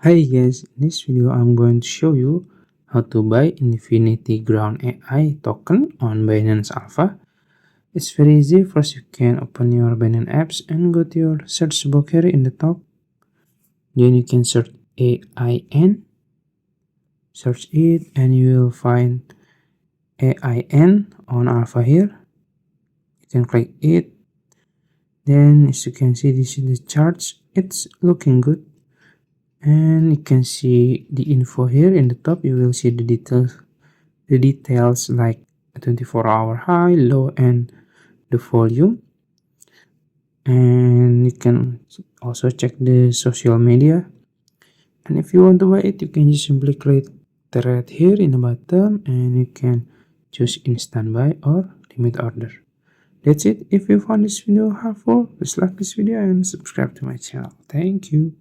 Hi guys, in this video I'm going to show you how to buy Infinity Ground AI token on Binance Alpha. It's very easy. First you can open your Binance apps and go to your search box here in the top. Then you can search AIN, search it and you will find AIN on Alpha here. You can click it. Then as you can see, this is the charts. It's looking good. And you can see the info here in the top. You will see the details like 24-hour high, low, and the volume. And you can also check the social media. And if you want to buy it, you can just simply click the red here in the bottom and you can choose instant buy or limit order. That's it. If you found this video helpful, please like this video and subscribe to my channel. Thank you.